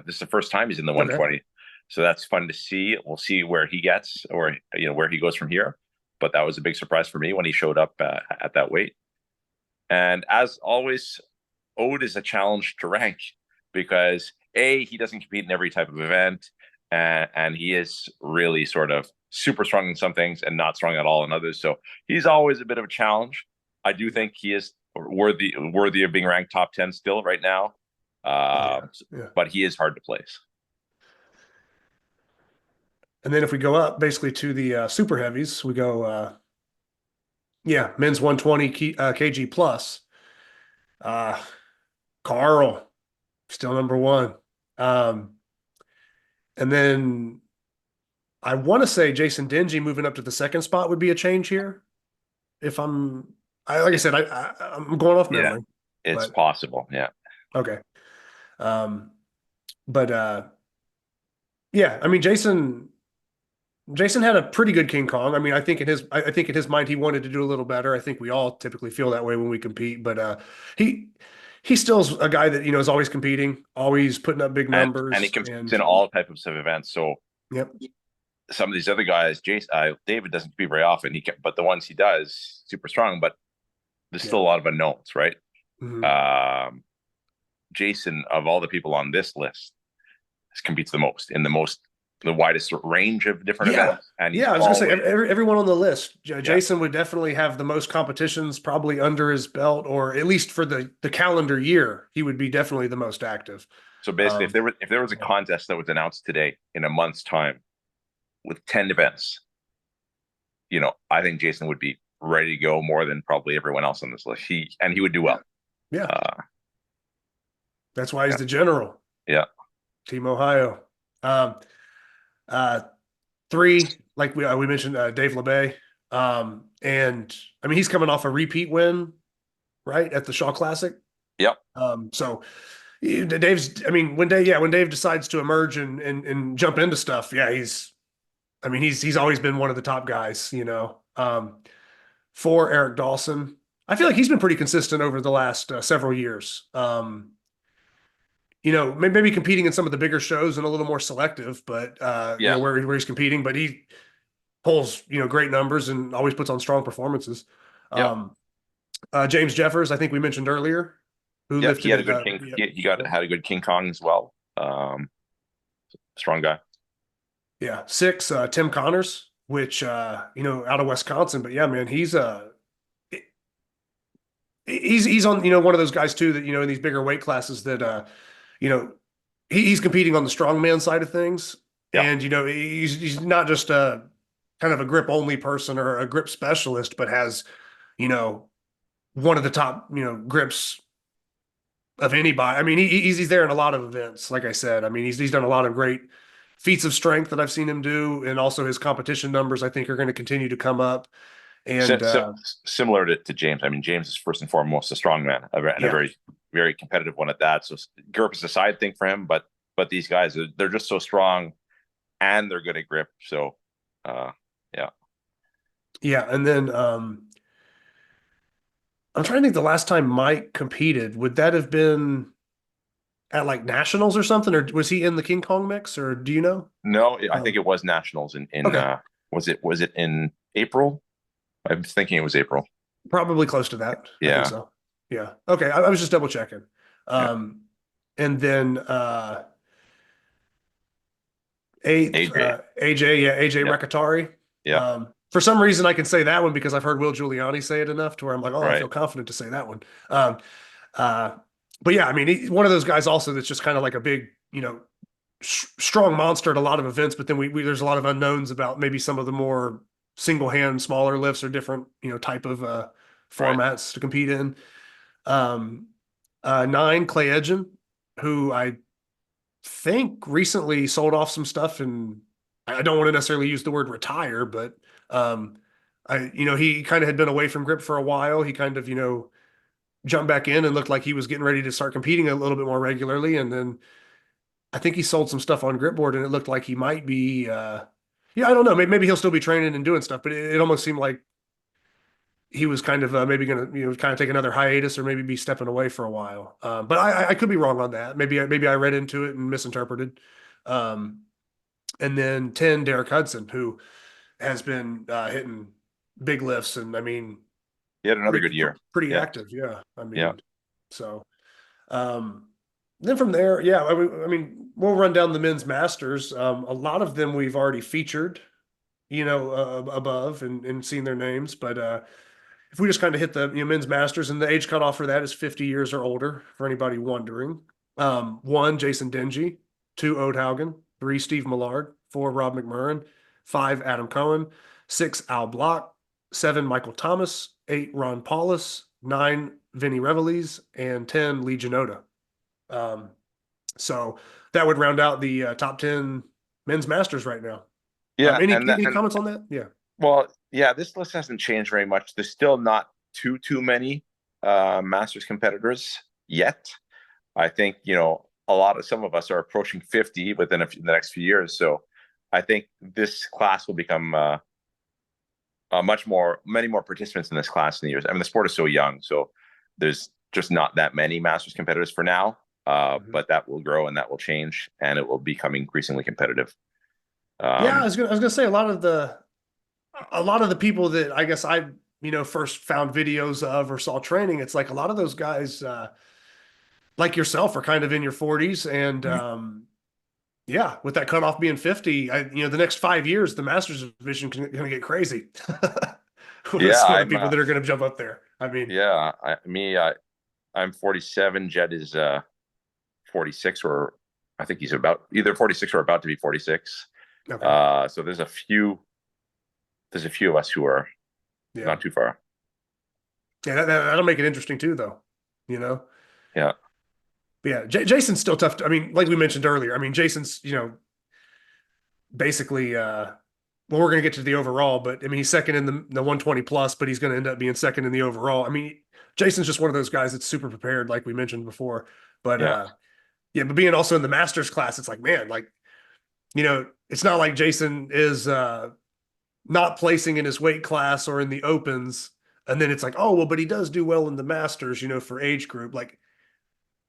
This is the first time he's in the 120. So that's fun to see. We'll see where he gets, or where he goes from here. But that was a big surprise for me when he showed up at that weight. And as always, Ode is a challenge to rank because he doesn't compete in every type of event. And he is really sort of super strong in some things and not strong at all in others. So he's always a bit of a challenge. I do think he is worthy of being ranked top 10 still right now. But he is hard to place. And then if we go up basically to the super heavies, we go, men's 120 kg plus. Carl, still number 1. And then I want to say Jason Dingy moving up to the second spot would be a change here. If I'm going off memory. It's possible. Yeah. Okay. Jason had a pretty good King Kong. I think in his mind he wanted to do a little better. I think we all typically feel that way when we compete, but he still's a guy that is always competing, always putting up big numbers, and he competes in all types of events. So some of these other guys, David doesn't compete very often. But the ones he does, super strong. But there's still a lot of unknowns, right? Mm-hmm. Jason, of all the people on this list, competes the most in the widest range of different events. And I was going to say everyone on the list. Jason would definitely have the most competitions probably under his belt, or at least for the calendar year, he would be definitely the most active. So basically, if there was a contest that was announced today in a month's time with 10 events, I think Jason would be ready to go more than probably everyone else on this list. He would do well. Yeah. That's why he's the general. Yeah. Team Ohio. 3, like we mentioned, Dave LeBay. And he's coming off a repeat win, right, at the Shaw Classic. Yep. So Dave's, when Dave decides to emerge and jump into stuff, he's always been one of the top guys, 4, Eric Dawson. I feel like he's been pretty consistent over the last several years. Maybe competing in some of the bigger shows and a little more selective, but where he's competing, but he pulls, great numbers and always puts on strong performances. James Jeffers, I think we mentioned earlier, who Yep, he lifted had a at good King. yeah, He got had a good King Kong as well. Strong guy. yeah. 6, Tim Connors, which out of Wisconsin, but yeah, man, he's on, one of those guys too that, in these bigger weight classes that you know, he's competing on the strongman side of things. Yeah, And, he's not just a kind of a grip only person or a grip specialist, but has, you know, one of the top, grips of anybody. I mean, he's there in a lot of events. Like I said, I mean, he's done a lot of great feats of strength that I've seen him do, and also his competition numbers I think are going to continue to come up. And similar to James. I mean, James is first and foremost a strong man and a yeah, very very competitive one at that. So grip is a side thing for him, but these guys they're just so strong and they're good at grip. So yeah. yeah, and then I'm trying to think the last time Mike competed, would that have been at like nationals or something, or was he in the King Kong mix, or do you know? No, I think Um, it was nationals in okay, was it in April? I'm thinking it was April. probably close to that. I think Yeah. so. Yeah. Okay, I was just double checking. Yeah. Um, and then eighth, AJ. AJ, yeah, AJ Yeah. Rekatari. Yeah. For some reason, I can say that one because I've heard Will Giuliani say it enough to where I'm like, oh, I feel Right. confident to say that one. Uh, but yeah, I mean, he's one of those guys also that's just kind of like a big, strong monster at a lot of events. But then we there's a lot of unknowns about maybe some of the more single hand, smaller lifts or different, type of Right. formats to compete in. Um, 9, Clay Edgen, who I think recently sold off some stuff, and I don't want to necessarily use the word retire, but um, he kind of had been away from grip for a while. He kind of, jumped back in and looked like he was getting ready to start competing a little bit more regularly. And then I think he sold some stuff on Gripboard, and it looked like he might be, yeah, I don't know. Maybe he'll still be training and doing stuff, but it almost seemed like he was kind of maybe going to, kind of take another hiatus or maybe be stepping away for a while. But I could be wrong on that. Maybe I read into it and misinterpreted. Um, and then 10, Derek Hudson, who has been hitting big lifts, and I mean, He had another good year. pretty Yeah. active. Yeah, I Yeah. mean, so. Um, then from there, yeah, I mean, we'll run down the men's masters. A lot of them we've already featured, above and seen their names. But if we just kind of hit the men's masters, and the age cutoff for that is 50 years or older, for anybody wondering. 1, Jason Dingy; 2, Ode Haugen; 3, Steve Millard; 4, Rob McMurrin; 5, Adam Cohen; 6, Al Block; 7, Michael Thomas; 8, Ron Paulus; 9, Vinny Reveles; and 10, Lee Janota. Um, so that would round out the top 10 men's masters right now. Yeah. Any comments on that? Yeah. Well, yeah, this list hasn't changed very much. There's still not too many Masters competitors yet. I think some of us are approaching 50 within the next few years. So I think this class will become many more participants in this class in the years. I mean, the sport is so young, so there's just not that many Masters competitors for now. But that will grow and that will change, and it will become increasingly competitive. Yeah, I was gonna say a lot of the people that I guess I first found videos of or saw training. It's like a lot of those guys, like yourself, are kind of in your 40s, and yeah, with that cutoff being 50, the next 5 years, the Masters division going to get crazy. With Yeah, some of the people that are going to jump up there. I mean, yeah, I'm 47. Jed is 46, or I think he's about either 46 or about to be 46. okay, So there's a few of us who are yeah, not too far. yeah, that'll make it interesting too, though. You know, Yeah. but yeah, Jason's still tough. I mean, like we mentioned earlier, I mean, Jason's basically well, we're going to get to the overall, but I mean, he's second in the 120 plus, but he's going to end up being second in the overall. I mean, Jason's just one of those guys that's super prepared, like we mentioned before. But Yeah. yeah, but being also in the Masters class, it's like, man, like it's not like Jason is not placing in his weight class or in the opens, and then it's like, oh well, but he does do well in the Masters, for age group. Like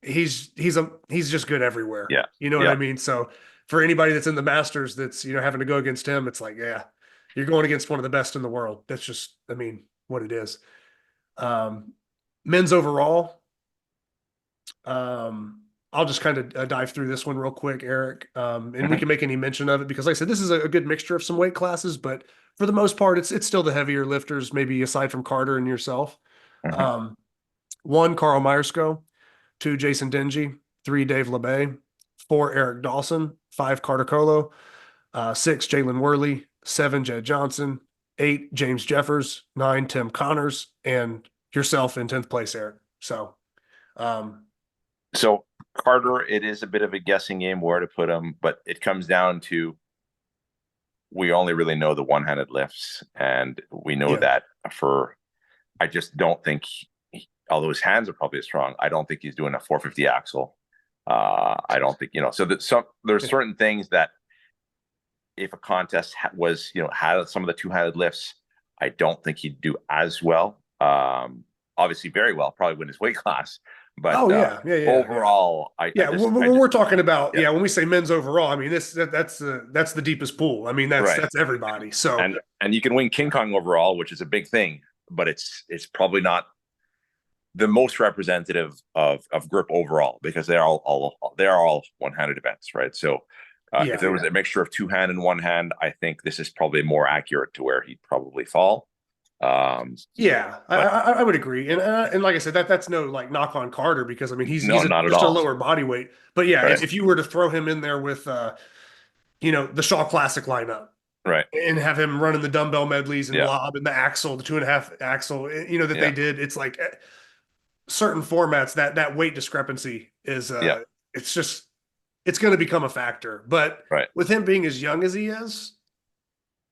he's just good everywhere. Yeah. You know what I Yeah. mean? So for anybody that's in the Masters that's having to go against him, it's like, yeah, you're going against one of the best in the world. That's just, I mean, what it is. Men's overall, I'll just kind of dive through this one real quick, Eric. And we Mhm. can make any mention of it because, like I said, this is a good mixture of some weight classes, but for the most part, it's still the heavier lifters, maybe aside from Carter and yourself. Mhm. Um, one, Carl Meyersko, two, Jason Dingy, three, Dave LeBay, four, Eric Dawson, five, Carter Colo, six, Jalen Worley, seven, Jed Johnson, eight, James Jeffers, nine, Tim Connors, and yourself in 10th place, Eric. So, um, So Carter, it is a bit of a guessing game where to put him, but it comes down to we only really know the one-handed lifts, and we know yeah, that for. I just don't think, although his hands are probably strong, I don't think he's doing a 450 axle. I don't think So that there's certain things that if a contest had some of the two-handed lifts, I don't think he'd do as well. Obviously, very well, probably win his weight class, but oh yeah. overall, Yeah, we're talking about yeah. When we say men's overall, I mean that's the deepest pool. I mean right. that's everybody. So And you can win King Kong overall, which is a big thing, but it's probably not the most representative of grip overall because they're all one-handed events, right? So if there was a mixture of two hand and one hand, I think this is probably more accurate to where he'd probably fall. yeah, But I would agree, and like I said, that's no like knock on Carter because I mean he's no, not at just a all. lower body weight. But yeah, Right, if you were to throw him in there with the Shaw Classic lineup right, and have him running the dumbbell medleys and yeah, lob and the axle, the 2.5 axle, that they yeah, did, it's like certain formats that weight discrepancy is yeah, it's just it's going to become a factor. But right, with him being as young as he is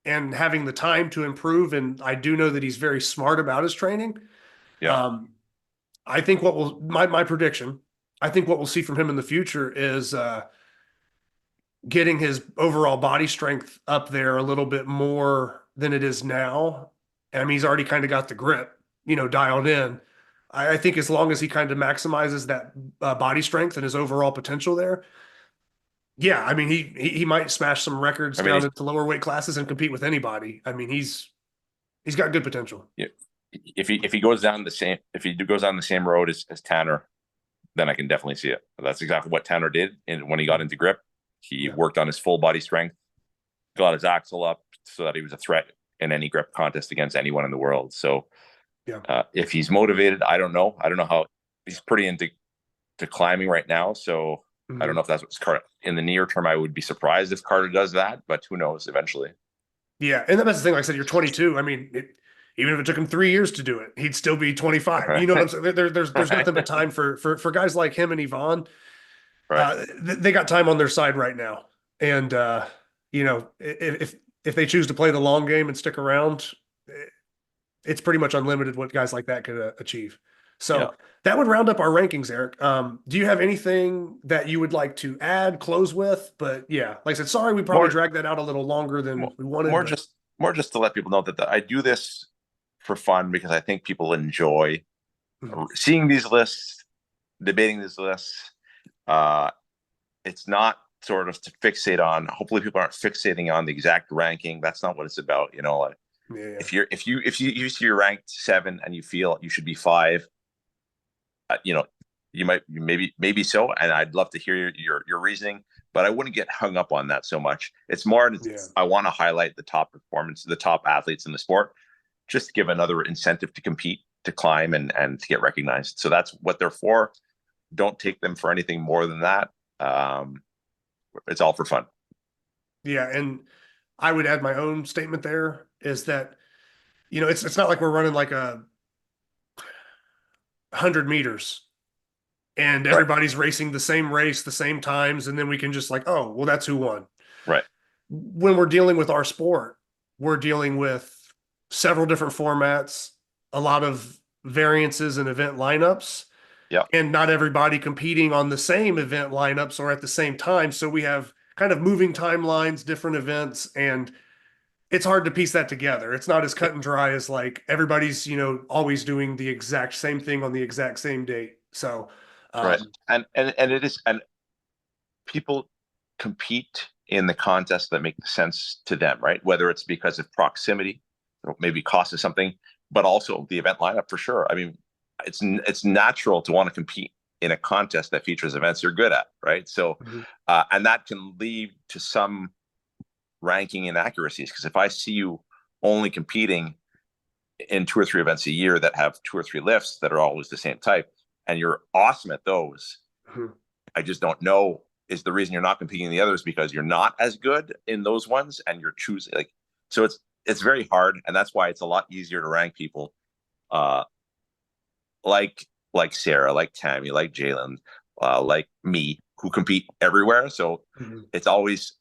and having the time to improve, and I do know that he's very smart about his training. yeah. Um, I think what will my prediction. I think what we'll see from him in the future is getting his overall body strength up there a little bit more than it is now. I mean, he's already kind of got the grip, dialed in. I think as long as he kind of maximizes that body strength and his overall potential there, yeah, I mean, he might smash some records I mean, down into lower weight classes and compete with anybody. I mean, he's got good potential. if he goes down the same if he goes down the same road as Tanner, then I can definitely see it. That's exactly what Tanner did. And when he got into grip, he Yeah. worked on his full body strength, got his axle up so that he was a threat in any grip contest against anyone in the world. So Yeah. if he's motivated, I don't know. I don't know how he's pretty into climbing right now. So I don't Mhm. know if that's what's Carter in the near term. I would be surprised if Carter does that, but who knows eventually. Yeah, and that's the thing. Like I said, you're 22. I mean, even if it took him 3 years to do it, he'd still be 25. You know what I'm saying? There's Right. nothing but time for guys like him and Yvonne. Right. They got time on their side right now, and if they choose to play the long game and stick around, it's pretty much unlimited what guys like that could achieve. Yeah. So that would round up our rankings, Eric. Do you have anything that you would like to add, close with? But yeah, like I said, sorry we probably More, dragged that out a little longer than we wanted. more But just to let people know that I do this for fun because I think people enjoy Mhm. seeing these lists, debating these lists. It's not sort of to fixate on. Hopefully, people aren't fixating on the exact ranking. That's not what it's about. Like Yeah. if you see you're ranked 7 and you feel you should be 5, you might maybe so, and I'd love to hear your reasoning. But I wouldn't get hung up on that so much. It's more Yeah. I want to highlight the top performance, the top athletes in the sport, just to give another incentive to compete, to climb, and to get recognized. So that's what they're for. Don't take them for anything more than that. It's all for fun. Yeah, and I would add my own statement there is that it's not like we're running like 100 meters and Right. everybody's racing the same race, the same times, and then we can just like, oh, well, that's who won. Right. When we're dealing with our sport, we're dealing with several different formats, a lot of variances in event lineups. Yeah. And not everybody competing on the same event lineups or at the same time. So we have kind of moving timelines, different events, and it's hard to piece that together. It's not as cut and dry as like everybody's, always doing the exact same thing on the exact same date. So, Right. And it is, and people compete in the contests that make sense to them, right? Whether it's because of proximity, or maybe cost of something, but also the event lineup for sure. I mean, it's natural to want to compete in a contest that features events you're good at, right? So, and that can lead to some ranking inaccuracies, because if I see you only competing in 2 or 3 events a year that have 2 or 3 lifts that are always the same type, and you're awesome at those, I just don't know, is the reason you're not competing in the others because you're not as good in those ones and you're choosing, like, so it's very hard, and that's why it's a lot easier to rank people like Sarah, like Tammy, like Jalen, like me, who compete everywhere. So it's always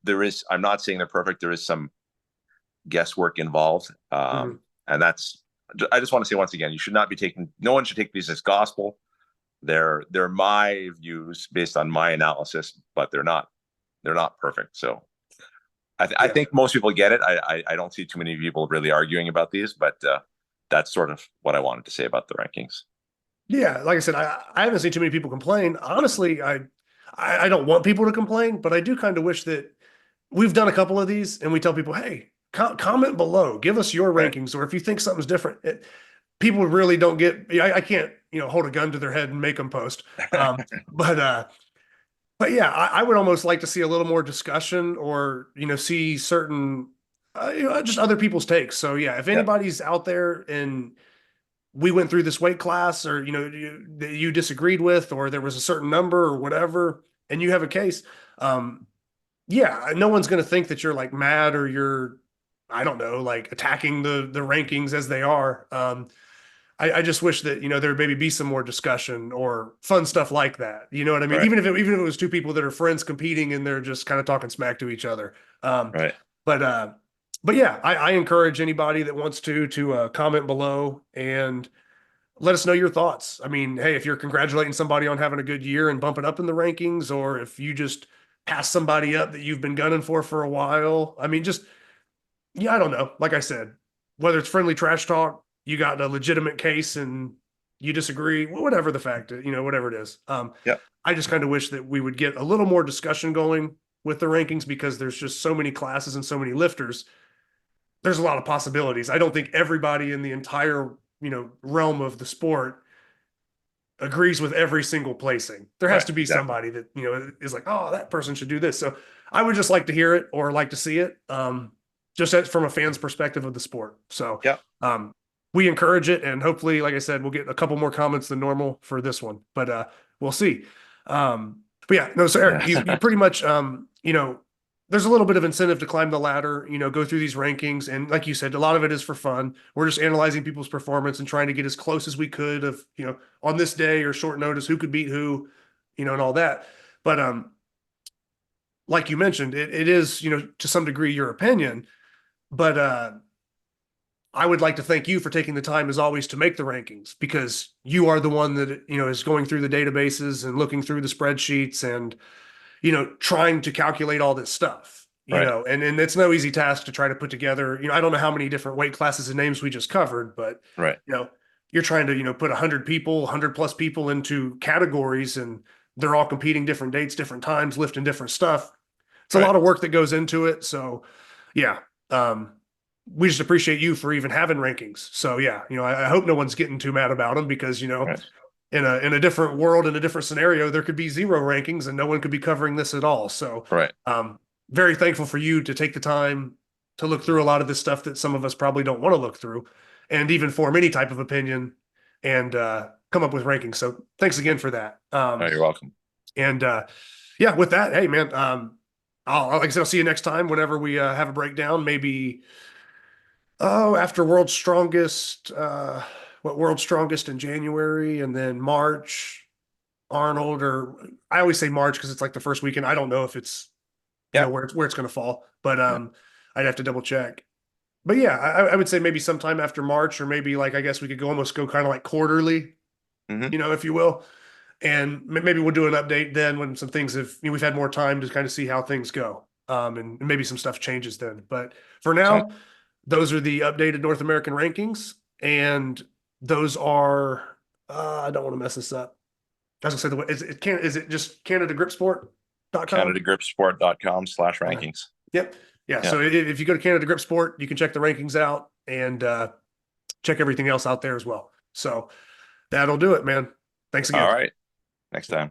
there is, I'm not saying they're perfect, there is some guesswork involved. And that's, I just want to say once again, you should not be taking, no one should take these as gospel. They're my views based on my analysis, but they're not perfect. So I think most people get it. I don't see too many people really arguing about these, but that's sort of what I wanted to say about the rankings. Yeah, like I said, I haven't seen too many people complain. Honestly, I don't want people to complain, but I do kind of wish that we've done a couple of these and we tell people, hey, comment below, give us your rankings, or if you think something's different. People really don't get. I can't hold a gun to their head and make them post. But yeah, I would almost like to see a little more discussion, or see certain just other people's takes. So yeah, if anybody's out there and we went through this weight class, or that you disagreed with, or there was a certain number or whatever, and you have a case, yeah, no one's going to think that you're like mad, or you're, I don't know, like attacking the rankings as they are. I just wish that there maybe be some more discussion or fun stuff like that. You know what I mean? Even if it was 2 people that are friends competing and they're just kind of talking smack to each other. But yeah, I encourage anybody that wants to comment below and let us know your thoughts. I mean, hey, if you're congratulating somebody on having a good year and bumping up in the rankings, or if you just pass somebody up that you've been gunning for a while. I mean, just, I don't know. Like I said, whether it's friendly trash talk, you got a legitimate case and you disagree, whatever the fact, whatever it is. I just kind of wish that we would get a little more discussion going with the rankings, because there's just so many classes and so many lifters. There's a lot of possibilities. I don't think everybody in the entire, realm of the sport agrees with every single placing. There has to be somebody that, is like, oh, that person should do this. So I would just like to hear it, or like to see it. Just from a fan's perspective of the sport. So we encourage it, and hopefully, like I said, we'll get a couple more comments than normal for this one, but we'll see. But yeah, no, so Eric, you pretty much, there's a little bit of incentive to climb the ladder, go through these rankings. And like you said, a lot of it is for fun. We're just analyzing people's performance and trying to get as close as we could of, on this day or short notice, who could beat who, and all that. But like you mentioned, it is, to some degree your opinion, but I would like to thank you for taking the time, as always, to make the rankings, because you are the one that, is going through the databases and looking through the spreadsheets and, trying to calculate all this stuff, and it's no easy task to try to put together, I don't know how many different weight classes and names we just covered, but, you're trying to, put 100 people, 100 plus people into categories, and they're all competing different dates, different times, lifting different stuff. It's a lot of work that goes into it. So yeah, we just appreciate you for even having rankings. So yeah, I hope no one's getting too mad about them, because, in a different world, in a different scenario, there could be 0 rankings and no one could be covering this at all. So very thankful for you to take the time to look through a lot of this stuff that some of us probably don't want to look through, and even form any type of opinion and come up with rankings. So thanks again for that. You're welcome. And yeah, with that, hey man, like I said, I'll see you next time whenever we have a breakdown, maybe after World's Strongest, World's Strongest in January, and then March, Arnold, or I always say March because it's like the first weekend. I don't know if it's where it's going to fall, but I'd have to double check. But yeah, I would say maybe sometime after March, or maybe like, I guess we could almost go kind of like quarterly, if you will. And maybe we'll do an update then when some things have, we've had more time to kind of see how things go. And maybe some stuff changes then. But for now, those are the updated North American rankings. And those are, I don't want to mess this up. I was gonna say, is it just CanadaGripSport.com? CanadaGripSport.com/rankings. Yep. Yeah. So if you go to Canada Grip Sport, you can check the rankings out. And check everything else out there as well. So that'll do it, man. Thanks again. All right. Next time.